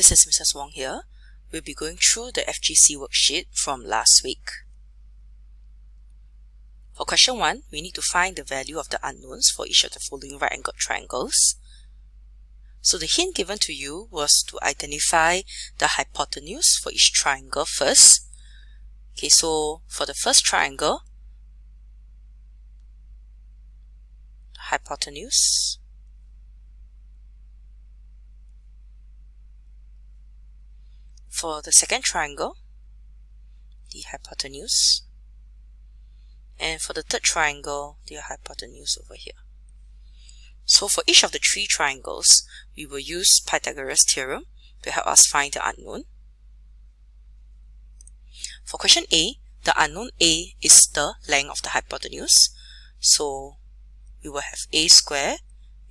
this is Mrs. Wong here. We'll be going through the FGC worksheet from last week. For question 1, we need to find the value of the unknowns for each of the following right-angled triangles. So the hint given to you was to identify the hypotenuse for each triangle first. Okay, so for the first triangle, hypotenuse. For the second triangle, the hypotenuse. And for the third triangle, the hypotenuse over here. So for each of the three triangles, we will use Pythagoras theorem to help us find the unknown. For question A, the unknown A is the length of the hypotenuse. So we will have A square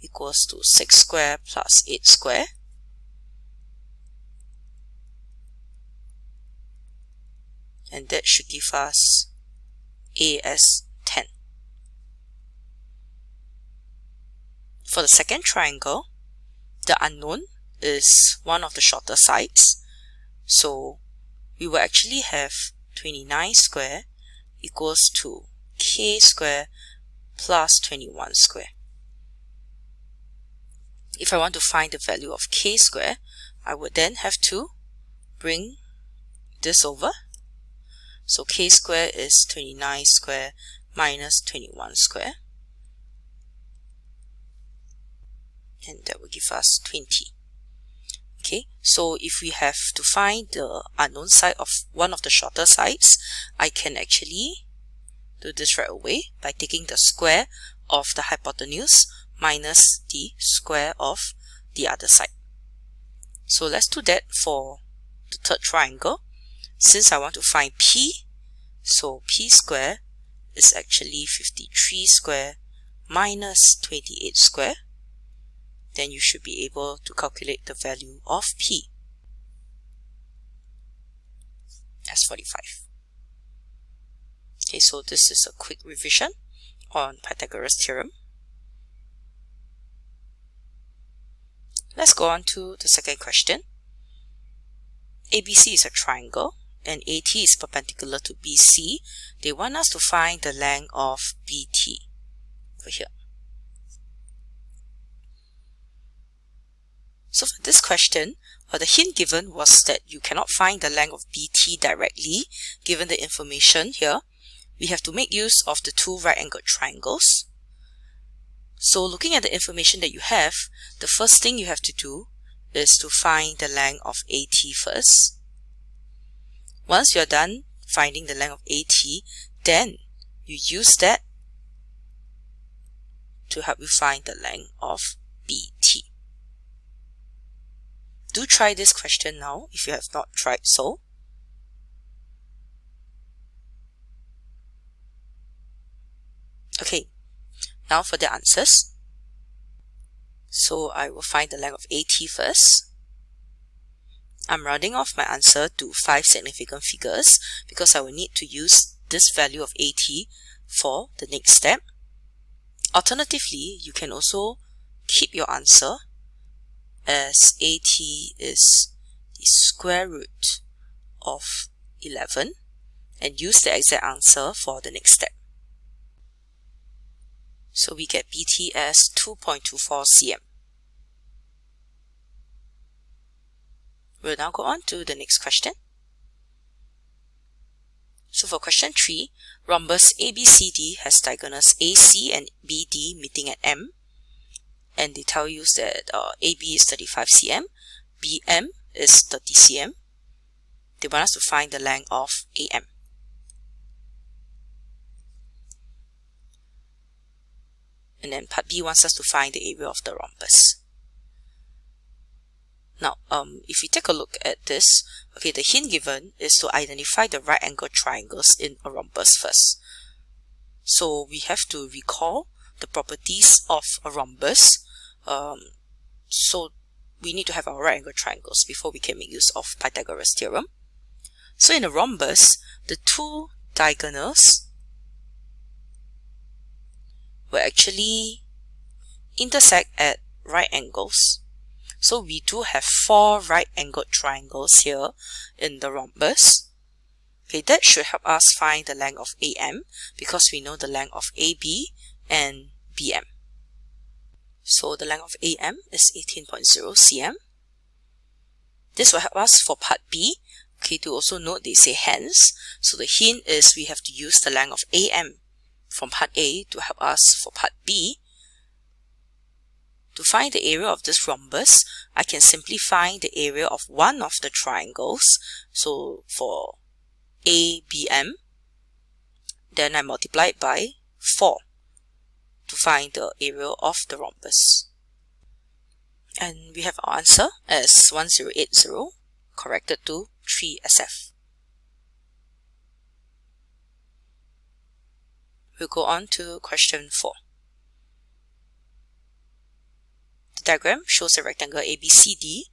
equals to 6 square plus 8 square. And that should give us A as 10. For the second triangle, the unknown is one of the shorter sides. So we will actually have 29 square equals to K square plus 21 square. If I want to find the value of K square, I would then have to bring this over. So K square is 29 square minus 21 square. And that will give us 20. Okay, so if we have to find the unknown side of one of the shorter sides, I can actually do this right away by taking the square of the hypotenuse minus the square of the other side. So let's do that for the third triangle. Since I want to find P, so P square is actually 53 square minus 28 square. Then you should be able to calculate the value of P as 45. Okay, so this is a quick revision on Pythagoras theorem. Let's go on to the second question. ABC is a triangle and AT is perpendicular to BC. They want us to find the length of BT over here. So for this question, the hint given was that you cannot find the length of BT directly. Given the information here, we have to make use of the two right-angled triangles. So looking at the information that you have, the first thing you have to do is to find the length of AT first. Once you're done finding the length of AT, then you use that to help you find the length of BT. Do try this question now if you have not tried so. Okay, now for the answers. So I will find the length of AT first. I'm rounding off my answer to 5 significant figures because I will need to use this value of AT for the next step. Alternatively, you can also keep your answer as AT is the square root of 11 and use the exact answer for the next step. So we get BT as 2.24 cm. We'll now go on to the next question. So for question 3, rhombus ABCD has diagonals AC and BD meeting at M. And they tell you that AB is 35 cm, BM is 30 cm. They want us to find the length of AM. And then part B wants us to find the area of the rhombus. Now, if we take a look at this, okay, the hint given is to identify the right-angled triangles in a rhombus first. So we have to recall the properties of a rhombus. So we need to have our right-angled triangles before we can make use of Pythagoras theorem. So in a rhombus, the two diagonals will actually intersect at right angles. So we do have 4 right-angled triangles here in the rhombus. Okay, that should help us find the length of AM because we know the length of AB and BM. So the length of AM is 18.0 cm. This will help us for part B. Okay, to also note they say hence. So the hint is we have to use the length of AM from part A to help us for part B. To find the area of this rhombus, I can simply find the area of one of the triangles. So for ABM, then I multiply it by 4 to find the area of the rhombus. And we have our answer as 1080 corrected to 3SF. We'll go on to question 4. The diagram shows a rectangle ABCD.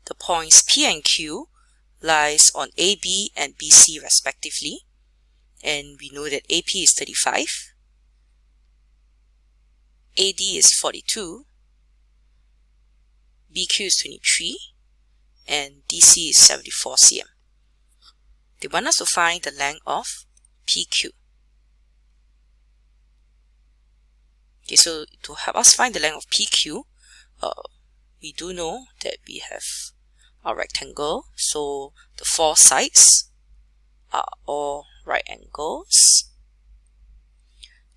The points P and Q lies on AB and BC respectively. And we know that AP is 35, AD is 42, BQ is 23, and DC is 74 cm. They want us to find the length of PQ. Okay, so to help us find the length of PQ, we do know that we have our rectangle, so the 4 sides are all right angles.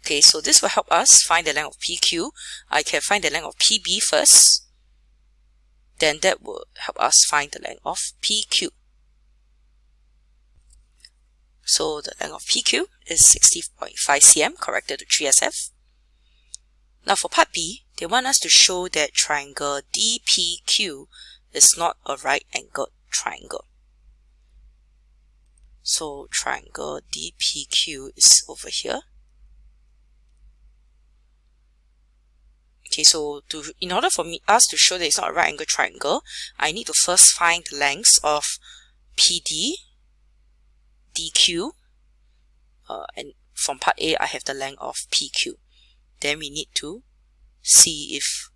Okay, so this will help us find the length of PQ. I can find the length of PB first. Then that will help us find the length of PQ. So the length of PQ is 60.5 cm, corrected to 3SF. Now for part B, they want us to show that triangle DPQ is not a right-angled triangle. So triangle DPQ is over here. Okay, so in order for us to show that it's not a right angle triangle, I need to first find the lengths of PD, DQ, and from part A I have the length of PQ. Then we need to see if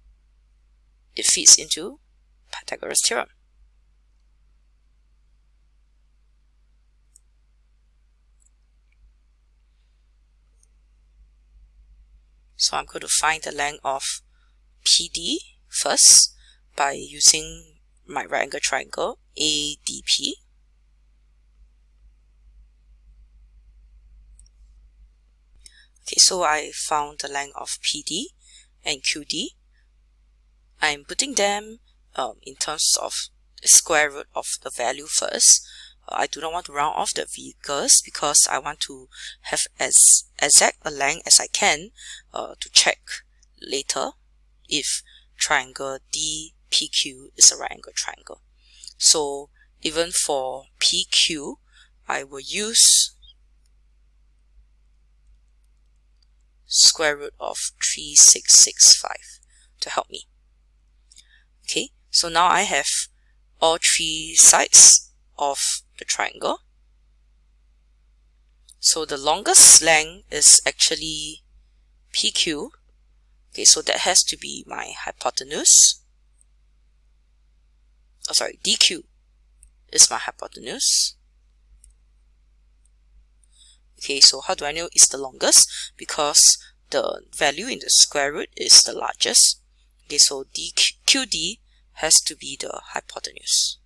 it fits into Pythagoras theorem. So I'm going to find the length of PD first by using my right angle triangle ADP. Okay, so I found the length of PD and QD. I'm putting them in terms of the square root of the value first. I do not want to round off the figures because I want to have as exact a length as I can to check later if triangle DPQ is a right angle triangle. So even for PQ, I will use square root of 3665 to help me. Okay, so now I have all 3 sides of the triangle. So the longest length is actually PQ. Okay, so that has to be my hypotenuse. Oh, sorry, DQ is my hypotenuse. Okay, so how do I know it's the longest? Because the value in the square root is the largest. Okay, so QD has to be the hypotenuse.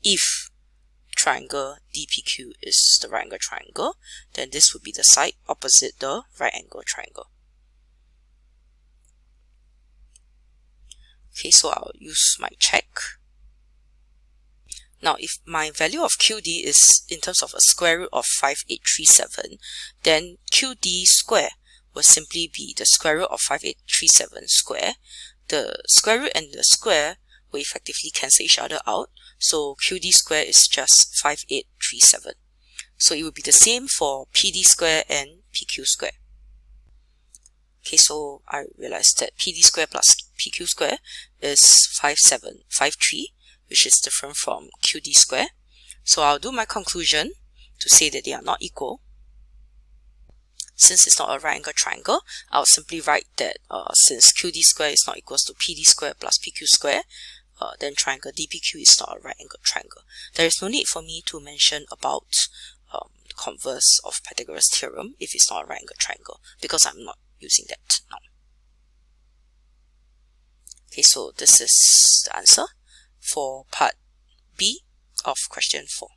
If triangle DPQ is the right angle triangle, then this would be the side opposite the right angle triangle. Okay, so I'll use my check. Now, if my value of QD is in terms of a square root of 5837, then QD square will simply be the square root of 5837 square. The square root and the square will effectively cancel each other out. So QD square is just 5837. So it will be the same for PD square and PQ square. Okay, so I realized that PD square plus PQ square is 5753, which is different from QD square. So I'll do my conclusion to say that they are not equal. since it's not a right angle triangle, I'll simply write that since QD square is not equals to PD square plus PQ square, then triangle DPQ is not a right angle triangle. There is no need for me to mention about the converse of Pythagoras theorem if it's not a right angle triangle, because I'm not using that now. Okay, so this is the answer for part B of question 4.